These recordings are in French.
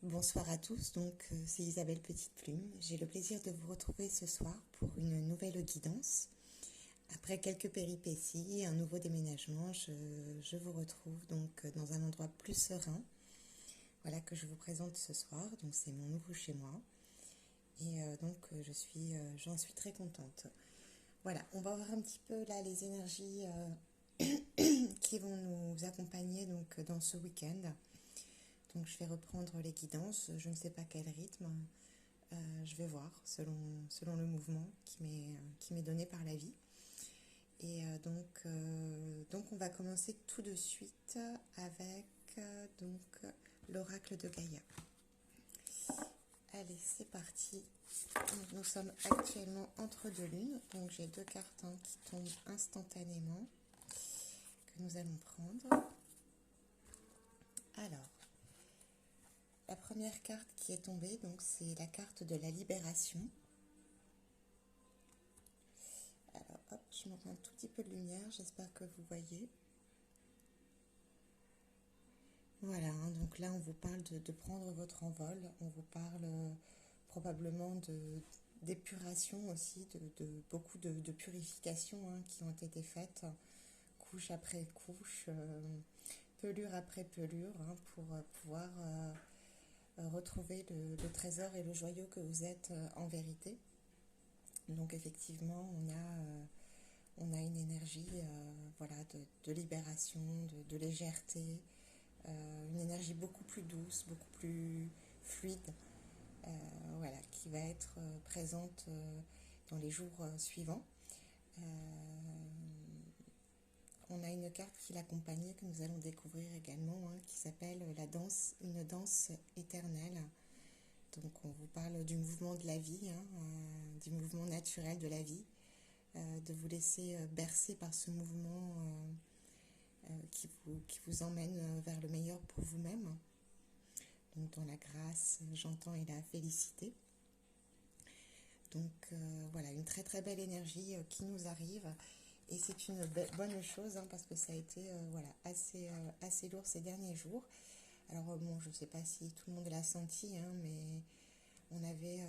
Bonsoir à tous, c'est Isabelle Petite-Plume. J'ai le plaisir de vous retrouver ce soir pour une nouvelle guidance. Après quelques péripéties et un nouveau déménagement, je vous retrouve dans un endroit plus serein. Voilà que je vous présente ce soir. Donc c'est mon nouveau chez moi et j'en suis très contente. Voilà, on va voir un petit peu là les énergies qui vont nous accompagner dans ce week-end. Donc je vais reprendre les guidances, je ne sais pas quel rythme, je vais voir selon le mouvement qui m'est donné par la vie. Donc on va commencer tout de suite avec l'oracle de Gaïa. Allez, c'est parti. Nous sommes actuellement entre deux lunes, donc j'ai deux cartes qui tombent instantanément que nous allons prendre. Alors, la première carte qui est tombée, donc c'est la carte de la libération. Alors, hop, je me rends un tout petit peu de lumière, j'espère que vous voyez. Voilà, donc là, on vous parle de prendre votre envol, on vous parle probablement d'épuration aussi, de beaucoup de purifications qui ont été faites, couche après couche, pelure après pelure, pour pouvoir retrouver le trésor et le joyau que vous êtes en vérité. Donc effectivement, on a une énergie de libération, de légèreté, une énergie beaucoup plus douce, beaucoup plus fluide, qui va être présente dans les jours suivants. On a une carte qui l'accompagne, que nous allons découvrir également, qui s'appelle une danse éternelle. Donc on vous parle du mouvement de la vie, du mouvement naturel de la vie, de vous laisser bercer par ce mouvement qui vous emmène vers le meilleur pour vous-même. Donc dans la grâce, j'entends, et la félicité. Donc voilà, une très très belle énergie qui nous arrive. Et c'est une bonne chose, parce que ça a été assez lourd ces derniers jours. Alors bon, je ne sais pas si tout le monde l'a senti, mais on avait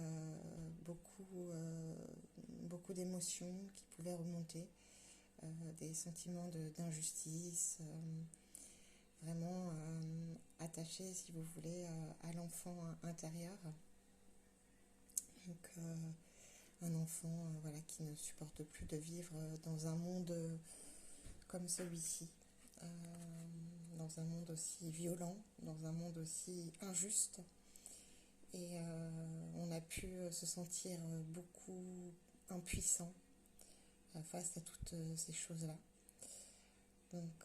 beaucoup d'émotions qui pouvaient remonter, des sentiments d'injustice, vraiment attachés, si vous voulez, à l'enfant intérieur. Donc un enfant qui ne supporte plus de vivre dans un monde comme celui-ci, dans un monde aussi violent, dans un monde aussi injuste. Et on a pu se sentir beaucoup impuissant face à toutes ces choses-là. Donc,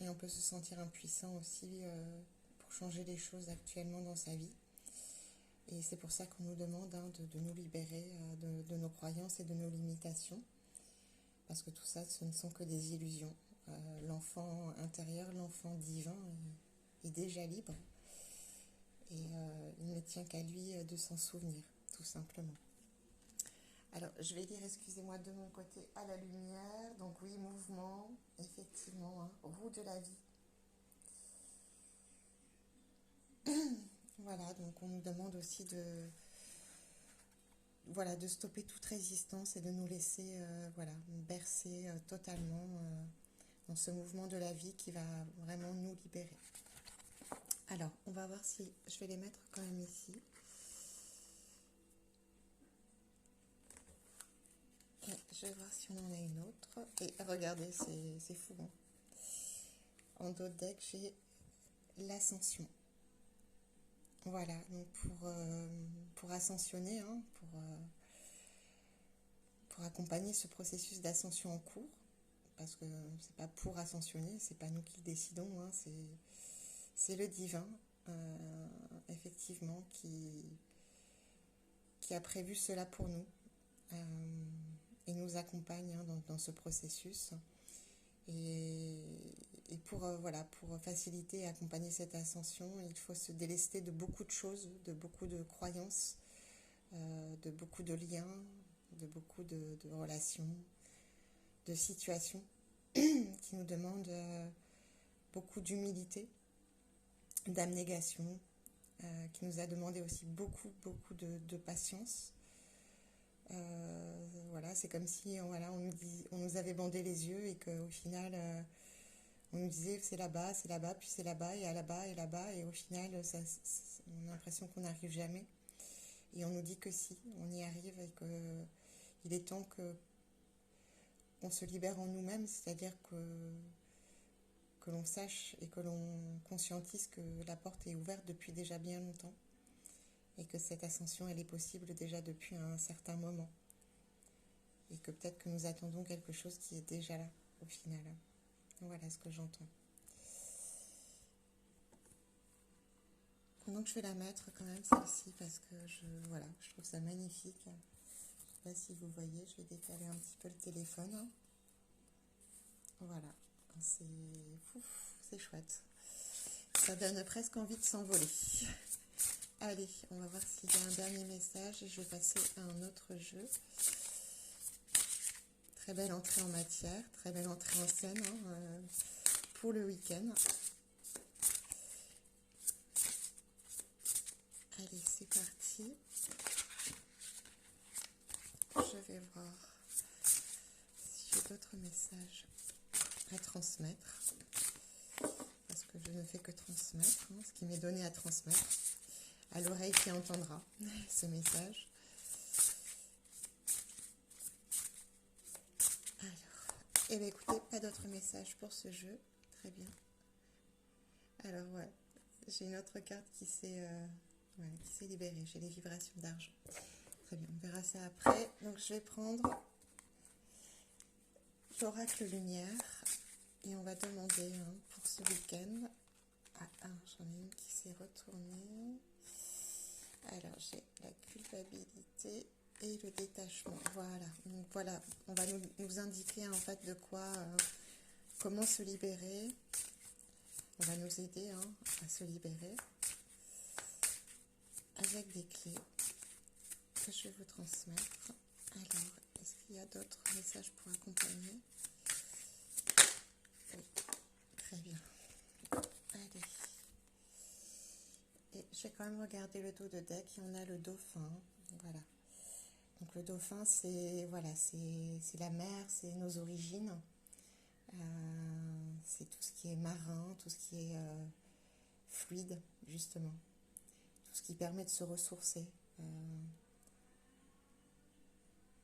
et on peut se sentir impuissant aussi pour changer les choses actuellement dans sa vie. Et c'est pour ça qu'on nous demande de nous libérer de nos croyances et de nos limitations. Parce que tout ça, ce ne sont que des illusions. L'enfant intérieur, l'enfant divin est déjà libre. Et il ne tient qu'à lui de s'en souvenir, tout simplement. Alors, je vais lire, excusez-moi, de mon côté à la lumière. Donc oui, mouvement, effectivement, roue de la vie. Voilà, donc on nous demande aussi de stopper toute résistance et de nous laisser bercer totalement dans ce mouvement de la vie qui va vraiment nous libérer. Alors, on va voir si je vais les mettre quand même ici. Et je vais voir si on en a une autre. Et regardez, c'est fou. En dos de deck, j'ai l'ascension. Voilà, donc pour ascensionner, pour accompagner ce processus d'ascension en cours, parce que c'est pas pour ascensionner, c'est pas nous qui le décidons, c'est le divin, effectivement, qui a prévu cela pour nous et nous accompagne dans ce processus. Et pour faciliter et accompagner cette ascension, il faut se délester de beaucoup de choses, de beaucoup de croyances, de beaucoup de liens, de beaucoup de relations, de situations qui nous demandent beaucoup d'humilité d'abnégation, qui nous a demandé aussi beaucoup, beaucoup de patience. Voilà, c'est comme si voilà, on nous avait bandé les yeux et qu'au final, on nous disait c'est là-bas, puis c'est là-bas, et là-bas, et au final, on a l'impression qu'on n'arrive jamais. Et on nous dit que si, on y arrive et qu'il est temps qu'on se libère en nous-mêmes, c'est-à-dire que l'on sache et que l'on conscientise que la porte est ouverte depuis déjà bien longtemps et que cette ascension, elle est possible déjà depuis un certain moment. Et que peut-être que nous attendons quelque chose qui est déjà là, au final. Voilà ce que j'entends. Donc je vais la mettre quand même celle-ci parce que voilà, je trouve ça magnifique. Je ne sais pas si vous voyez, je vais décaler un petit peu le téléphone. Voilà, c'est chouette. Ça donne presque envie de s'envoler. Allez, on va voir s'il y a un dernier message et je vais passer à un autre jeu. Très belle entrée en matière, très belle entrée en scène pour le week-end. Allez, c'est parti. Je vais voir si j'ai d'autres messages à transmettre. Parce que je ne fais que transmettre, ce qui m'est donné à transmettre. À l'oreille qui entendra ce message. Alors, eh bien écoutez, pas d'autres messages pour ce jeu. Très bien. Alors, ouais, j'ai une autre carte qui s'est libérée. J'ai les vibrations d'argent. Très bien, on verra ça après. Donc, je vais prendre l'oracle lumière et on va demander pour ce week-end. Ah, j'en ai une qui s'est retournée. Alors, j'ai la culpabilité et le détachement. Voilà, donc voilà, on va nous indiquer en fait de quoi, comment se libérer. On va nous aider à se libérer avec des clés que je vais vous transmettre. Alors, est-ce qu'il y a d'autres messages pour accompagner? Oui, très bien. Allez. Et je vais quand même regarder le dos de deck et on a le dauphin. Voilà. Donc le dauphin, c'est voilà, c'est la mer, c'est nos origines. C'est tout ce qui est marin, tout ce qui est fluide, justement. Tout ce qui permet de se ressourcer.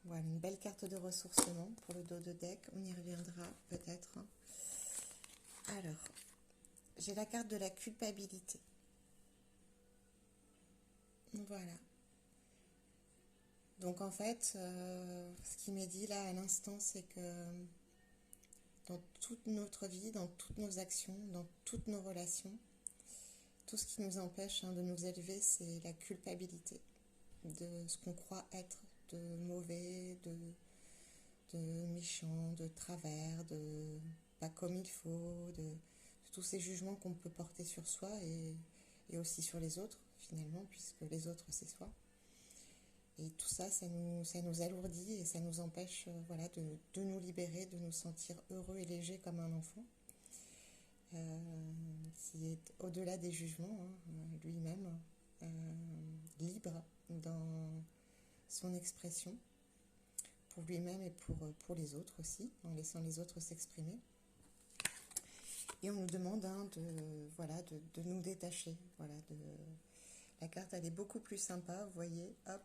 Voilà, une belle carte de ressourcement pour le dos de deck. On y reviendra peut-être. Alors, j'ai la carte de la culpabilité. Voilà. Donc en fait, ce qui m'est dit là à l'instant, c'est que dans toute notre vie, dans toutes nos actions, dans toutes nos relations, tout ce qui nous empêche de nous élever, c'est la culpabilité de ce qu'on croit être de mauvais, de méchant, de travers, de pas comme il faut, de tous ces jugements qu'on peut porter sur soi et aussi sur les autres, finalement, puisque les autres, c'est soi. Et tout ça, ça nous alourdit et ça nous empêche voilà, de nous libérer, de nous sentir heureux et légers comme un enfant, qui est au-delà des jugements, lui-même, libre dans son expression, pour lui-même et pour les autres aussi, en laissant les autres s'exprimer. Et on nous demande de nous détacher. Voilà, la carte, elle est beaucoup plus sympa, vous voyez, hop,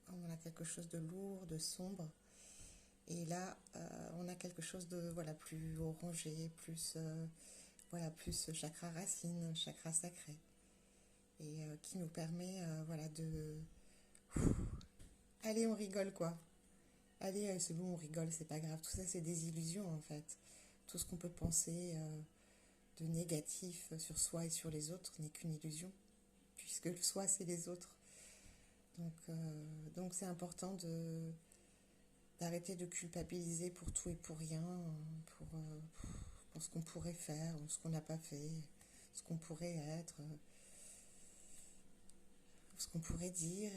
on a quelque chose de lourd, de sombre. Et là, on a quelque chose de plus orangé, plus chakra racine, chakra sacré. Et qui nous permet de... Allez, on rigole quoi. Allez, c'est bon, on rigole, c'est pas grave. Tout ça, c'est des illusions en fait. Tout ce qu'on peut penser de négatif sur soi et sur les autres n'est qu'une illusion, puisque le soi, c'est les autres. Donc c'est important d'arrêter de culpabiliser pour tout et pour rien, pour ce qu'on pourrait faire, ce qu'on n'a pas fait, ce qu'on pourrait être, ce qu'on pourrait dire,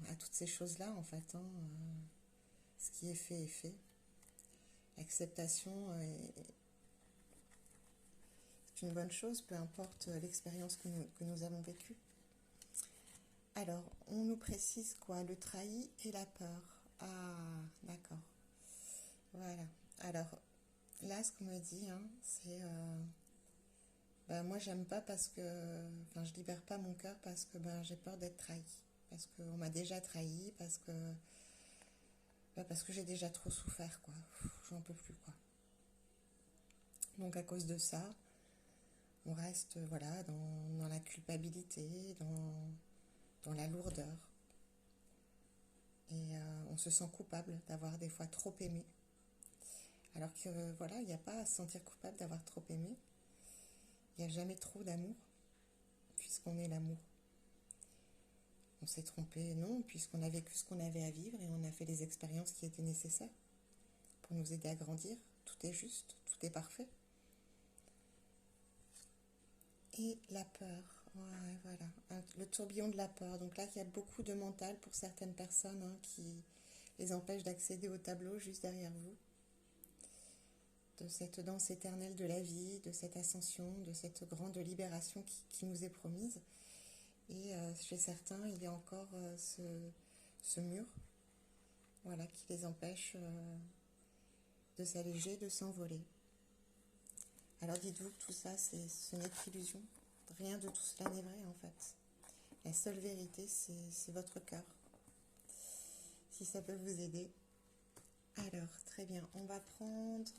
à toutes ces choses-là en fait. Ce qui est fait est fait. Acceptation, une bonne chose, peu importe l'expérience que nous avons vécue. Alors, on nous précise quoi? Le trahi et la peur. Ah, d'accord. Voilà. Alors, là, ce qu'on me dit, hein, c'est... ben, moi, j'aime pas parce que... Enfin, je libère pas mon cœur parce que ben, j'ai peur d'être trahi. Parce qu'on m'a déjà trahi, parce que j'ai déjà trop souffert, quoi. J'en peux plus, quoi. Donc, à cause de ça, on reste, voilà, dans la culpabilité, dans la lourdeur. Et on se sent coupable d'avoir des fois trop aimé. Alors que voilà, il n'y a pas à se sentir coupable d'avoir trop aimé. Il n'y a jamais trop d'amour, puisqu'on est l'amour. On s'est trompé, non, puisqu'on a vécu ce qu'on avait à vivre et on a fait les expériences qui étaient nécessaires pour nous aider à grandir. Tout est juste, tout est parfait. Et la peur, ouais, voilà, le tourbillon de la peur. Donc là, il y a beaucoup de mental pour certaines personnes hein, qui les empêchent d'accéder au tableau juste derrière vous. De cette danse éternelle de la vie, de cette ascension, de cette grande libération qui nous est promise. Et chez certains, il y a encore ce mur voilà, qui les empêche de s'alléger, de s'envoler. Alors dites-vous que tout ça, ce n'est qu'illusion. Rien de tout cela n'est vrai en fait. La seule vérité, c'est votre cœur. Si ça peut vous aider. Alors, très bien, on va prendre...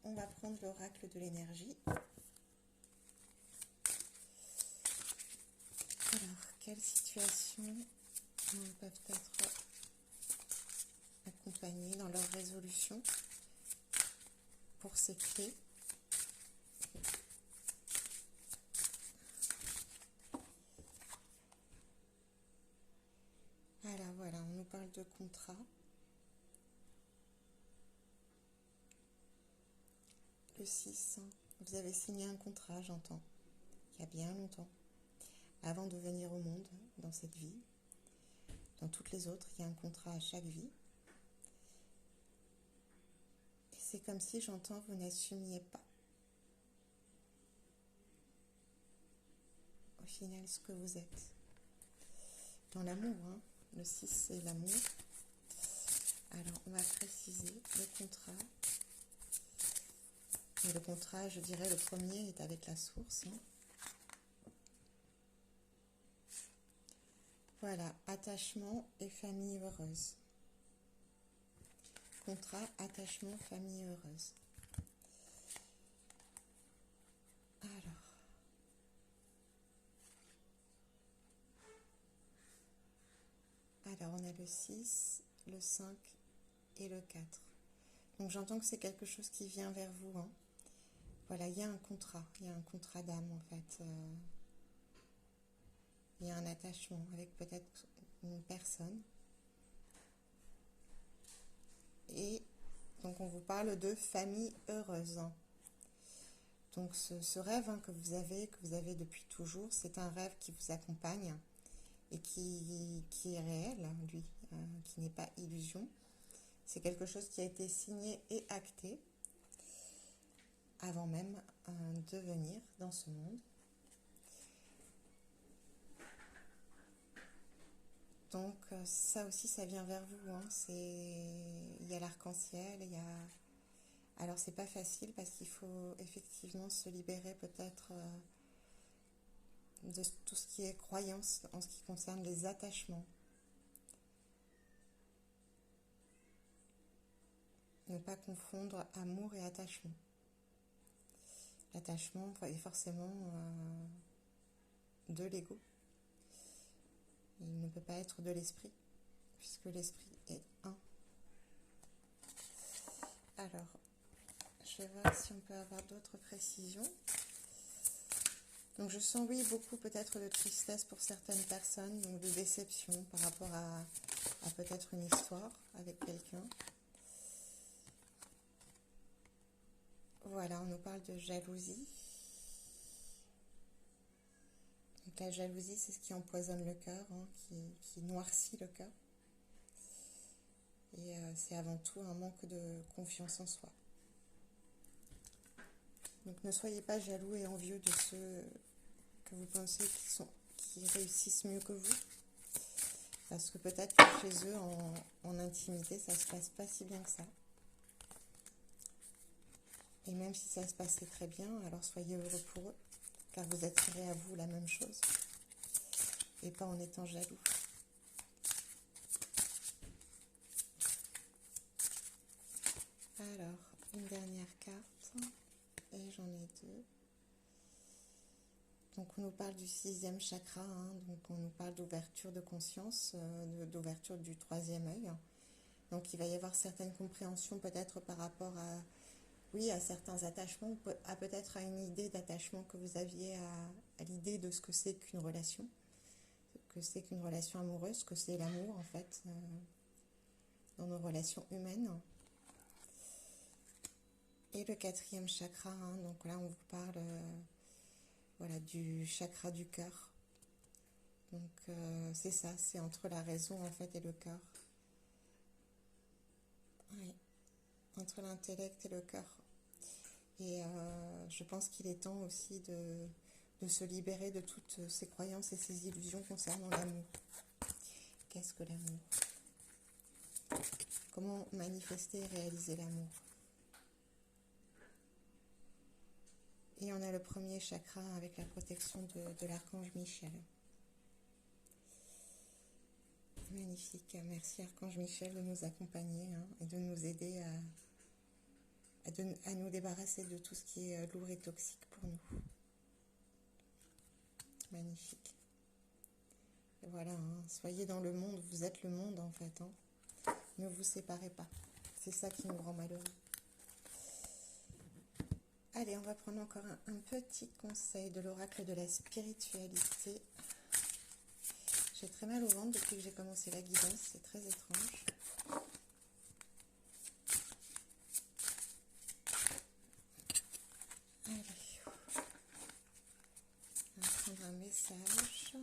On va prendre l'oracle de l'énergie. Alors, quelles situations peuvent être accompagnées dans leur résolution pour ces clés? Alors voilà, on nous parle de contrat. Le 6, vous avez signé un contrat, j'entends, il y a bien longtemps. Avant de venir au monde, dans cette vie, dans toutes les autres, il y a un contrat à chaque vie. Et c'est comme si, j'entends, vous n'assumiez pas, au final, ce que vous êtes. Dans l'amour, hein. Le 6, c'est l'amour. Alors, on va préciser le contrat. Et le contrat, je dirais, le premier est avec la source. Hein. Voilà, attachement et famille heureuse. Contrat, attachement, famille heureuse. Alors, on a le 6, le 5 et le 4. Donc, j'entends que c'est quelque chose qui vient vers vous. Hein. Voilà, il y a un contrat d'âme en fait. Il y a un attachement avec peut-être une personne. Et donc, on vous parle de famille heureuse. Hein. Donc, ce rêve hein, que vous avez depuis toujours, c'est un rêve qui vous accompagne et qui est réel, lui, qui n'est pas illusion. C'est quelque chose qui a été signé et acté avant même de venir dans ce monde. Donc ça aussi, ça vient vers vous. Hein. Il y a l'arc-en-ciel, il y a... Alors c'est pas facile parce qu'il faut effectivement se libérer peut-être de tout ce qui est croyance en ce qui concerne les attachements. Ne pas confondre amour et attachement. L'attachement est forcément de l'ego. Il ne peut pas être de l'esprit, puisque l'esprit est un. Alors, je vais voir si on peut avoir d'autres précisions. Donc je sens, oui, beaucoup peut-être de tristesse pour certaines personnes, donc de déception par rapport à peut-être une histoire avec quelqu'un. Voilà, on nous parle de jalousie. Donc la jalousie, c'est ce qui empoisonne le cœur, hein, qui noircit le cœur. Et c'est avant tout un manque de confiance en soi. Donc ne soyez pas jaloux et envieux de ceux que vous pensez qui réussissent mieux que vous. Parce que peut-être que chez eux, en intimité, ça se passe pas si bien que ça. Et même si ça se passait très bien, alors soyez heureux pour eux, car vous attirez à vous la même chose, et pas en étant jaloux. Alors, une dernière carte, et j'en ai deux. Donc on nous parle du 6e chakra, hein, donc on nous parle d'ouverture de conscience, d'ouverture du 3e œil. Donc il va y avoir certaines compréhensions peut-être par rapport à, oui, à certains attachements, à peut-être à une idée d'attachement que vous aviez à l'idée de ce que c'est qu'une relation, amoureuse, que c'est l'amour en fait, dans nos relations humaines. Et le 4e chakra, hein, donc là on vous parle voilà, du chakra du cœur. Donc c'est ça, c'est entre la raison en fait et le cœur. Oui, entre l'intellect et le cœur. Et je pense qu'il est temps aussi de se libérer de toutes ces croyances et ces illusions concernant l'amour. Qu'est-ce que l'amour? Comment manifester et réaliser l'amour? Et on a le premier chakra avec la protection de l'archange Michel. Magnifique. Merci Archange Michel de nous accompagner, hein, et de nous aider à nous débarrasser de tout ce qui est lourd et toxique pour nous. Magnifique. Et voilà, hein, soyez dans le monde, vous êtes le monde en fait. Hein. Ne vous séparez pas. C'est ça qui nous rend malheureux. Allez, on va prendre encore un petit conseil de l'oracle de la spiritualité. J'ai très mal au ventre depuis que j'ai commencé la guidance, c'est très étrange. Allez, on va prendre un message.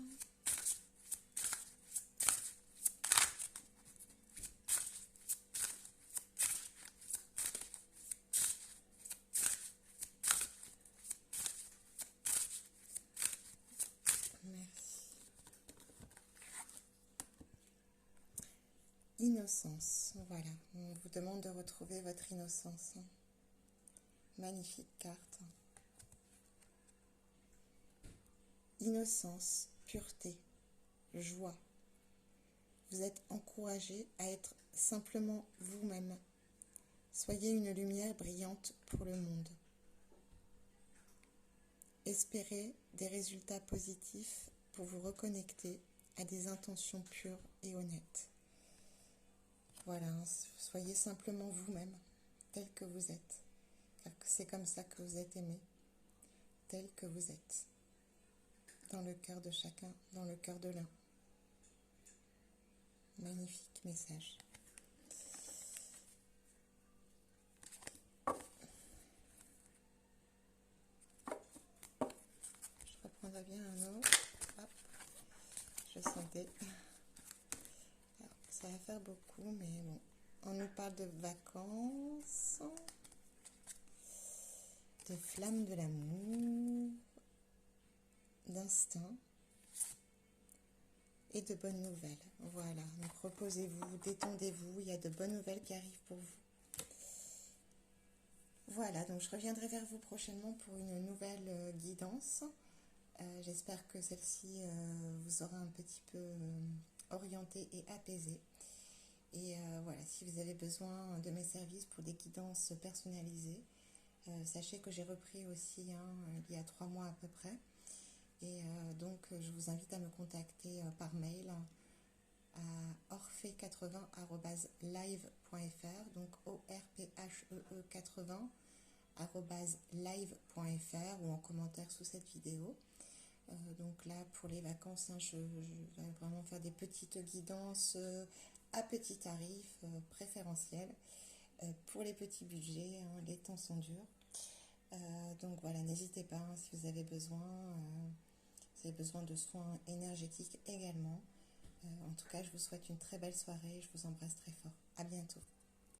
Innocence, voilà, on vous demande de retrouver votre innocence. Magnifique carte. Innocence, pureté, joie. Vous êtes encouragé à être simplement vous-même. Soyez une lumière brillante pour le monde. Espérez des résultats positifs pour vous reconnecter à des intentions pures et honnêtes. Voilà, soyez simplement vous-même, tel que vous êtes, car c'est comme ça que vous êtes aimé, tel que vous êtes, dans le cœur de chacun, dans le cœur de l'un. Magnifique message. Je reprendrai bien un autre. Hop, je sentais. Alors, ça va faire beaucoup, mais bon. On nous parle de vacances, de flammes de l'amour, d'instinct et de bonnes nouvelles. Voilà, donc reposez-vous, détendez-vous, il y a de bonnes nouvelles qui arrivent pour vous. Voilà, donc je reviendrai vers vous prochainement pour une nouvelle guidance. J'espère que celle-ci vous aura un petit peu orienté et apaisé. Et voilà, si vous avez besoin de mes services pour des guidances personnalisées, sachez que j'ai repris aussi il y a 3 mois à peu près. Et donc je vous invite à me contacter par mail à orphée80@live.fr, donc orphee80@live.fr, ou en commentaire sous cette vidéo. Donc là, pour les vacances, je vais vraiment faire des petites guidances à petits tarifs préférentiels pour les petits budgets, hein, les temps sont durs. Donc voilà, n'hésitez pas, hein, si vous avez besoin de soins énergétiques également. En tout cas, je vous souhaite une très belle soirée, je vous embrasse très fort. À bientôt.